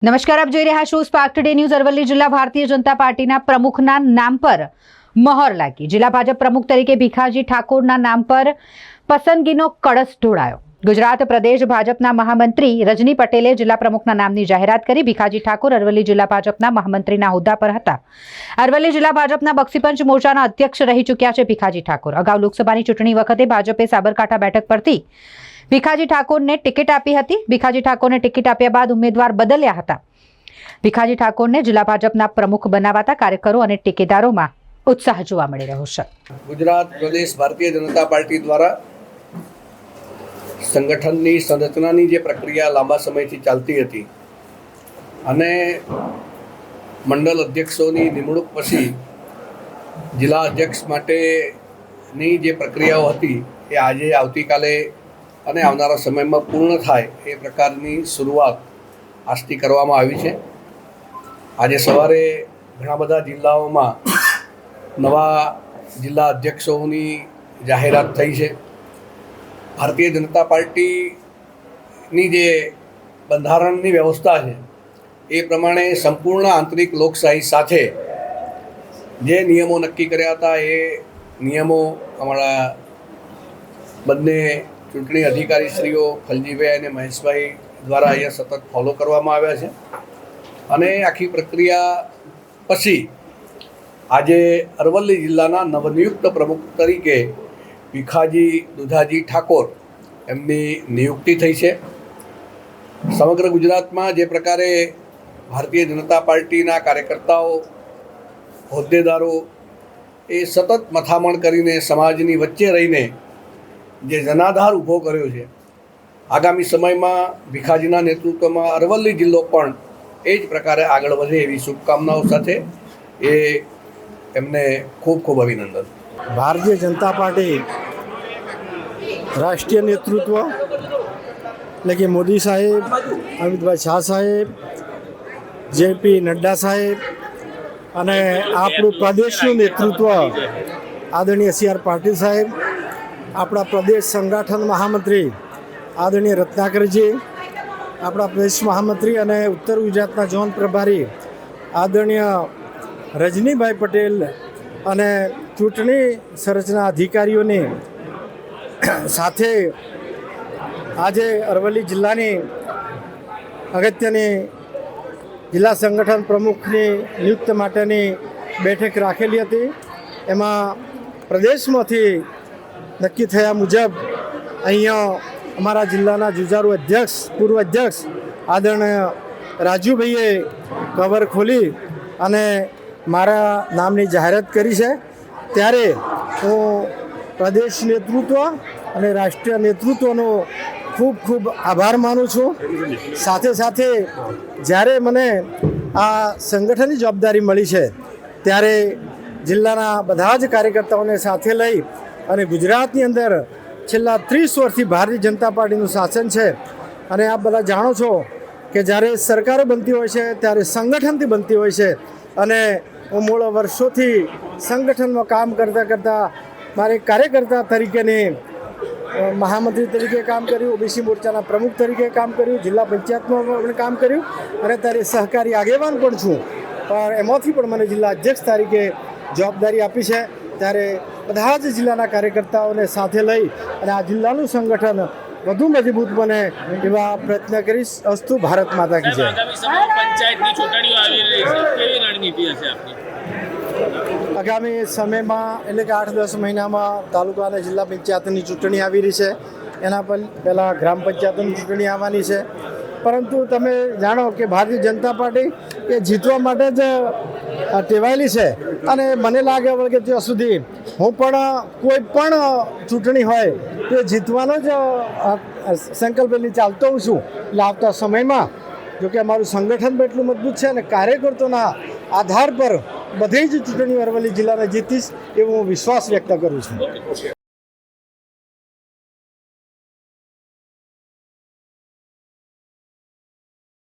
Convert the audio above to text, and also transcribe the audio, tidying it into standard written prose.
નમસ્કાર, આપ જોઈ રહ્યા છો સ્પાર્ક ટુડે ન્યૂઝ। અરવલ્લી જિલ્લા ભારતીય જનતા પાર્ટીના પ્રમુખના નામ પર મહોર લાગી। જિલ્લા ભાજપ પ્રમુખ તરીકે ભીખાજી ઠાકોરના નામ પર પસંદગીનો કળશ ઢોળાયો। ગુજરાત પ્રદેશ ભાજપના મહામંત્રી રજની પટેલે જિલ્લા પ્રમુખના નામની જાહેરાત કરી। ભીખાજી ઠાકોર અરવલ્લી જિલ્લા ભાજપના મહામંત્રીના હોદ્દા પર હતા। અરવલ્લી જિલ્લા ભાજપના બક્ષીપંચ મોરચાના અધ્યક્ષ રહી ચૂક્યા છે ભીખાજી ઠાકોર। અગાઉ લોકસભાની ચૂંટણી વખતે ભાજપે સાબરકાંઠા બેઠક પરથી ભીખાજી ઠાકોરને ટિકિટ આપી હતી। ભીખાજી ઠાકોરને ટિકિટ આપ્યા બાદ ઉમેદવાર બદલ્યા હતા। ભીખાજી ઠાકોરને જિલ્લા ભાજપના પ્રમુખ બનાવાતા કાર્યકરો અને ટેકેદારોમાં ઉત્સાહ જોવા મળી રહ્યો છે। ગુજરાત પ્રદેશ ભારતીય જનતા પાર્ટી દ્વારા સંગઠનની સંરચનાની જે પ્રક્રિયા લાંબા સમયથી ચાલતી હતી અને મંડળ અધ્યક્ષોની નિમણૂક પછી જિલ્લા અધ્યક્ષ માટેની જે પ્રક્રિયાઓ હતી એ આજે આવતીકાલે અને આવનારા સમયમાં પૂર્ણ થાય એ પ્રકારની શરૂઆત આજથી કરવામાં આવી છે। આજે સવારે ઘણા બધા જિલ્લાઓમાં નવા જિલ્લા અધ્યક્ષોની જાહેરાત થઈ છે। ભારતીય જનતા પાર્ટીની જે બંધારણની વ્યવસ્થા છે એ પ્રમાણે સંપૂર્ણ આંતરિક લોકશાહી સાથે જે નિયમો નક્કી કર્યા હતા એ નિયમો અમારા બંને ચૂંટણી અધિકારીશ્રીઓ ખલજીભાઈ અને મહેશભાઈ દ્વારા અહીંયા સતત ફોલો કરવામાં આવ્યા છે અને આખી પ્રક્રિયા પછી આજે અરવલ્લી જિલ્લાના નવનિયુક્ત પ્રમુખ તરીકે ભીખાજી દુધાજી ઠાકોર એમની નિયુક્તિ થઈ છે। સમગ્ર ગુજરાતમાં જે પ્રકારે ભારતીય જનતા પાર્ટીના કાર્યકર્તાઓ હોદ્દેદારો એ સતત મથામણ કરીને સમાજની વચ્ચે રહીને જે જનાધાર ઊભો કર્યો છે, આગામી સમયમાં ભીખાજીના નેતૃત્વમાં અરવલ્લી જિલ્લો પણ એ જ પ્રકારે આગળ વધે એવી શુભકામનાઓ સાથે એ એમને ખૂબ ખૂબ અભિનંદન। ભારતીય જનતા પાર્ટી રાષ્ટ્રીય નેતૃત્વ એટલે કે મોદી સાહેબ, અમિતભાઈ શાહ સાહેબ, જેપી નડ્ડા સાહેબ અને આપણું પ્રદેશનું નેતૃત્વ આદરણીય સી આર પાટીલ સાહેબ, આપણા પ્રદેશ સંગઠન મહામંત્રી આદરણીય રત્નાકરજી, આપણા પ્રદેશ મહામંત્રી અને ઉત્તર ગુજરાતના ઝોન પ્રભારી આદરણીય રજનીભાઈ પટેલ અને ચૂંટણી સંરચના અધિકારીઓની સાથે આજે અરવલ્લી જિલ્લાની અગત્યની જિલ્લા સંગઠન પ્રમુખની નિયુક્ત માટેની બેઠક રાખેલી હતી। એમાં પ્રદેશમાંથી નક્કી થયા મુજબ અહીંયા અમારા જિલ્લાના જુજારુ અધ્યક્ષ, પૂર્વ અધ્યક્ષ આદરણીય રાજુભાઈએ કવર ખોલી અને મારા નામની જાહેરાત કરી છે। ત્યારે હું પ્રદેશ નેતૃત્વ અને રાષ્ટ્રીય નેતૃત્વનો ખૂબ ખૂબ આભાર માનું છું। સાથે સાથે જ્યારે મને આ સંગઠનની જવાબદારી મળી છે ત્યારે જિલ્લાના બધા જ કાર્યકર્તાઓને સાથે લઈ અને ગુજરાતની અંદર છેલ્લા 30 વર્ષથી ભારતીય જનતા પાર્ટીનું શાસન છે અને આપ બધા જાણો છો કે જ્યારે સરકારો બનતી હોય છે ત્યારે સંગઠનથી બનતી હોય છે અને હું મૂળ વર્ષોથી સંગઠનમાં કામ કરતાં મારે કાર્યકર્તા તરીકેની મહામંત્રી તરીકે કામ કર્યું, ઓબીસી મોરચાના પ્રમુખ તરીકે કામ કર્યું, જિલ્લા પંચાયતમાં પણ કામ કર્યું અને ત્યારે સહકારી આગેવાન પણ છું। પણ એમાંથી પણ મને જિલ્લા અધ્યક્ષ તરીકે જવાબદારી આપી છે। ત્યારે બધા જ જિલ્લાના કાર્યકર્તાઓને સાથે લઈ અને આ જિલ્લાનું સંગઠન વધુ મજબૂત બને એવા પ્રયત્ન કરીશ। અસ્તુ ભારત માતા કી જય। આગામી સમયમાં એટલે કે 8-10 મહિનામાં તાલુકા અને જિલ્લા પંચાયતની ચૂંટણી આવી રહી છે, એના પહેલાં ગ્રામ પંચાયતની ચૂંટણી આવવાની છે। પરંતુ તમે જાણો કે ભારતીય જનતા પાર્ટી એ જીતવા માટે જ ટેવાયેલી છે અને મને લાગે કે ત્યાં સુધી હું પણ કોઈ પણ ચૂંટણી હોય તે જીતવાનો જ સંકલ્પ લઈને ચાલતો હોઉં છું। એટલે આવતા સમયમાં જોકે અમારું સંગઠન પણ એટલું મજબૂત છે અને કાર્યકર્તાઓના આધાર પર બધી જ ચૂંટણીઓ અરવલ્લી જિલ્લાને જીતીશ એવો હું વિશ્વાસ વ્યક્ત કરું છું।